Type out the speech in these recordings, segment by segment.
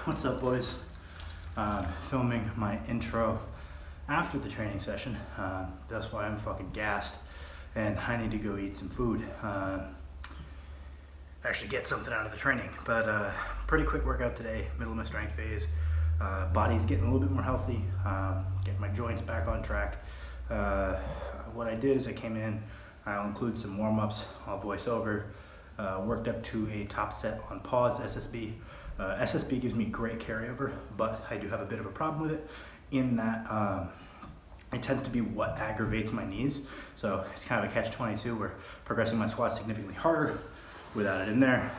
What's up, boys? Filming my intro after the training session. That's why I'm fucking gassed and I need to go eat some food. Actually get something out of the training. But pretty quick workout today, middle of my strength phase. Body's getting a little bit more healthy, getting my joints back on track. What I did is I came in, I'll include some warm-ups, I'll voice over, worked up to a top set on pause SSB. SSB gives me great carryover, but I do have a bit of a problem with it in that it tends to be what aggravates my knees. So it's kind of a catch-22 where progressing my squats significantly harder without it in there.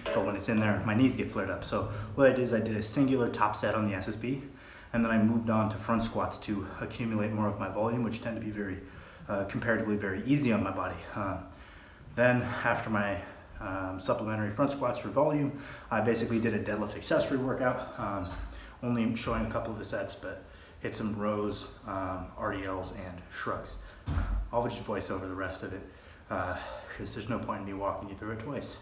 But when it's in there, my knees get flared up. So what I did is I did a singular top set on the SSB, and then I moved on to front squats to accumulate more of my volume, which tend to be very, comparatively very easy on my body. Then after my supplementary front squats for volume, I basically did a deadlift accessory workout, only showing a couple of the sets, but hit some rows, RDLs, and shrugs. I'll just voice over the rest of it, because there's no point in me walking you through it twice.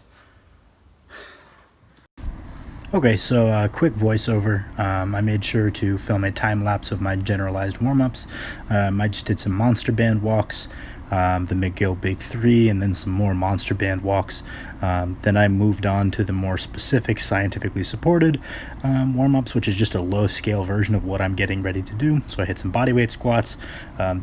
Okay, so quick voiceover. I made sure to film a time lapse of my generalized warm-ups. I just did some monster band walks, the McGill Big 3, and then some more monster band walks. Then I moved on to the more specific, scientifically supported warm-ups, which is just a low-scale version of what I'm getting ready to do. So I hit some bodyweight squats,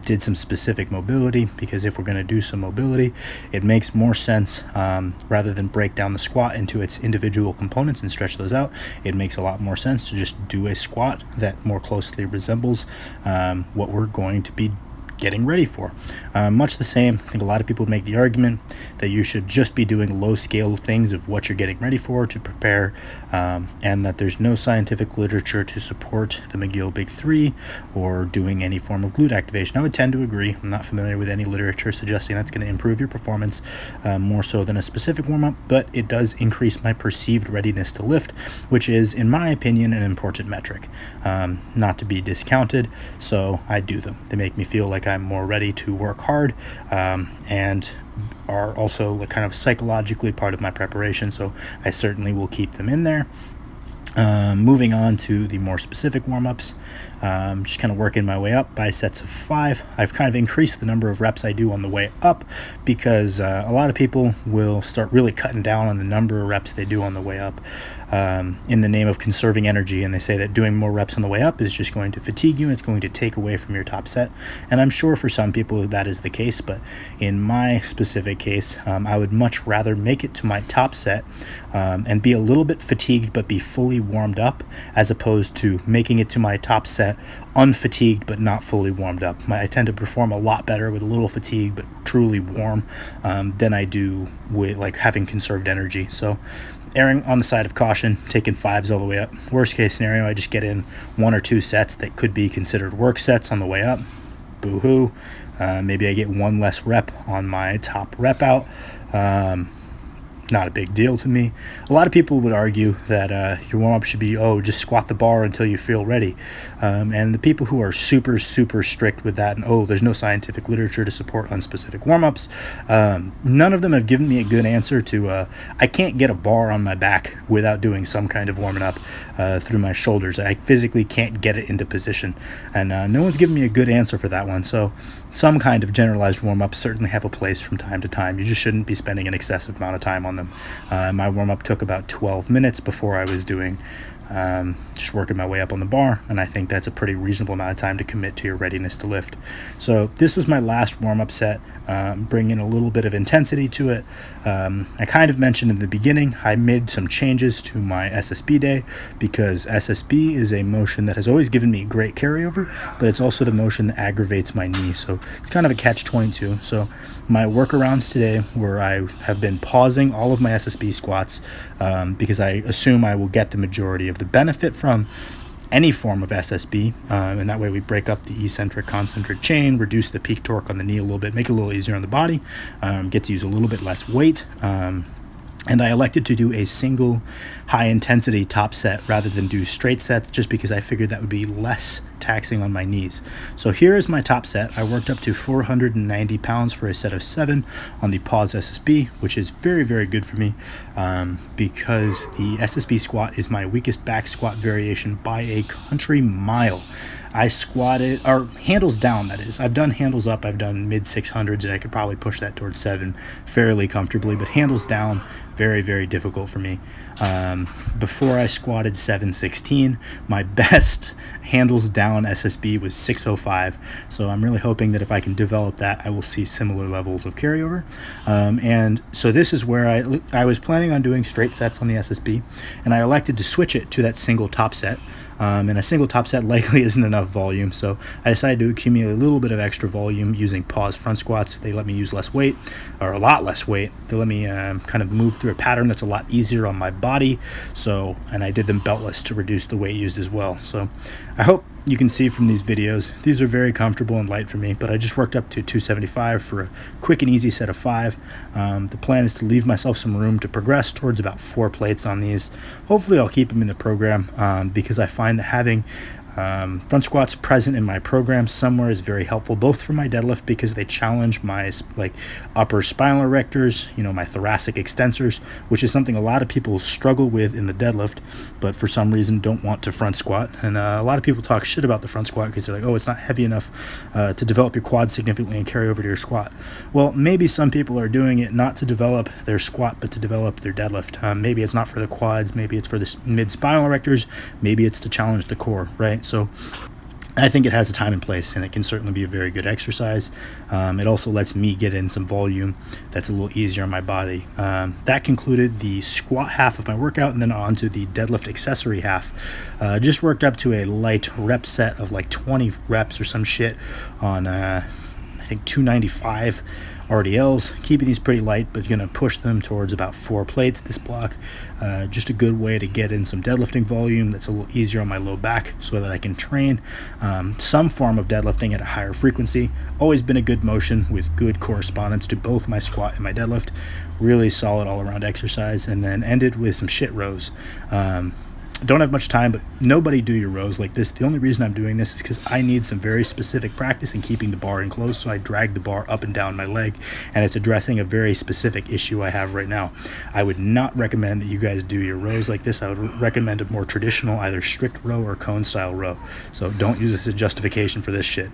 did some specific mobility, because if we're going to do some mobility, it makes more sense, rather than break down the squat into its individual components and stretch those out. It makes a lot more sense to just do a squat that more closely resembles what we're going to be getting ready for. Much the same, I think a lot of people would make the argument that you should just be doing low scale things of what you're getting ready for to prepare, and that there's no scientific literature to support the McGill Big 3 or doing any form of glute activation. I would tend to agree. I'm not familiar with any literature suggesting that's going to improve your performance more so than a specific warm-up, but it does increase my perceived readiness to lift, which is, in my opinion, an important metric, not to be discounted. So I do them. They make me feel like I'm more ready to work hard, and are also like kind of psychologically part of my preparation, so I certainly will keep them in there. Moving on to the more specific warm-ups, just kind of working my way up by sets of 5. I've kind of increased the number of reps I do on the way up because a lot of people will start really cutting down on the number of reps they do on the way up in the name of conserving energy, and they say that doing more reps on the way up is just going to fatigue you and it's going to take away from your top set. And I'm sure for some people that is the case, but in my specific case, I would much rather make it to my top set and be a little bit fatigued but be fully warmed up, as opposed to making it to my top set unfatigued but not fully warmed up. I tend to perform a lot better with a little fatigue but truly warm than I do with like having conserved energy. So erring on the side of caution, taking 5s all the way up. Worst case scenario, I just get in 1 or 2 sets that could be considered work sets on the way up. Boo-hoo. Maybe I get 1 less rep on my top rep out. Not a big deal to me. A lot of people would argue that your warm-up should be, just squat the bar until you feel ready. And the people who are super, super strict with that, and there's no scientific literature to support unspecific warm-ups, none of them have given me a good answer to, I can't get a bar on my back without doing some kind of warming up through my shoulders. I physically can't get it into position. And no one's given me a good answer for that one. So some kind of generalized warm-ups certainly have a place from time to time. You just shouldn't be spending an excessive amount of time on them. My warm-up took about 12 minutes before I was doing just working my way up on the bar, and I think that's a pretty reasonable amount of time to commit to your readiness to lift. So this was my last warm-up set, bringing a little bit of intensity to it. I kind of mentioned in the beginning, I made some changes to my SSB day, because SSB is a motion that has always given me great carryover, but it's also the motion that aggravates my knee, so it's kind of a catch-22. So my workarounds today were I have been pausing all of my SSB squats because I assume I will get the majority of the benefit from any form of SSB, and that way we break up the eccentric concentric chain, reduce the peak torque on the knee a little bit, make it a little easier on the body, get to use a little bit less weight, And I elected to do a single high intensity top set rather than do straight sets, just because I figured that would be less taxing on my knees. So here is my top set. I worked up to 490 pounds for a set of 7 on the pause SSB, which is very, very good for me, because the SSB squat is my weakest back squat variation by a country mile. I squatted, or handles down, that is. I've done handles up, I've done mid 600s, and I could probably push that towards 7 fairly comfortably, but handles down, very, very difficult for me. Before I squatted 716, my best handles down SSB was 605, so I'm really hoping that if I can develop that, I will see similar levels of carryover. And so this is where I was planning on doing straight sets on the SSB, and I elected to switch it to that single top set. And a single top set likely isn't enough volume, so I decided to accumulate a little bit of extra volume using pause front squats. They let me use less weight, or a lot less weight. They let me kind of move through a pattern that's a lot easier on my body. So, and I did them beltless to reduce the weight used as well. So I hope you can see from these videos, these are very comfortable and light for me, but I just worked up to 275 for a quick and easy set of 5. The plan is to leave myself some room to progress towards about 4 plates on these. Hopefully I'll keep them in the program, because I find that having front squats present in my program somewhere is very helpful, both for my deadlift because they challenge my upper spinal erectors, my thoracic extensors, which is something a lot of people struggle with in the deadlift, but for some reason don't want to front squat. And a lot of people talk shit about the front squat because they're like, oh, it's not heavy enough to develop your quads significantly and carry over to your squat. Well, maybe some people are doing it not to develop their squat, but to develop their deadlift. Maybe it's not for the quads, maybe it's for the mid spinal erectors, maybe it's to challenge the core, right? So I think it has a time and place, and it can certainly be a very good exercise. It also lets me get in some volume that's a little easier on my body. That concluded the squat half of my workout, and then on to the deadlift accessory half. Just worked up to a light rep set of like 20 reps or some shit on I think 295 RDLs, keeping these pretty light, but gonna push them towards about 4 plates this block. Just a good way to get in some deadlifting volume that's a little easier on my low back so that I can train some form of deadlifting at a higher frequency. Always been a good motion with good correspondence to both my squat and my deadlift. Really solid all around exercise, and then ended with some shit rows. Don't have much time, but nobody do your rows like this. The only reason I'm doing this is because I need some very specific practice in keeping the bar enclosed, so I drag the bar up and down my leg, and it's addressing a very specific issue I have right now. I would not recommend that you guys do your rows like this. I would recommend a more traditional, either strict row or cone style row. So don't use this as a justification for this shit.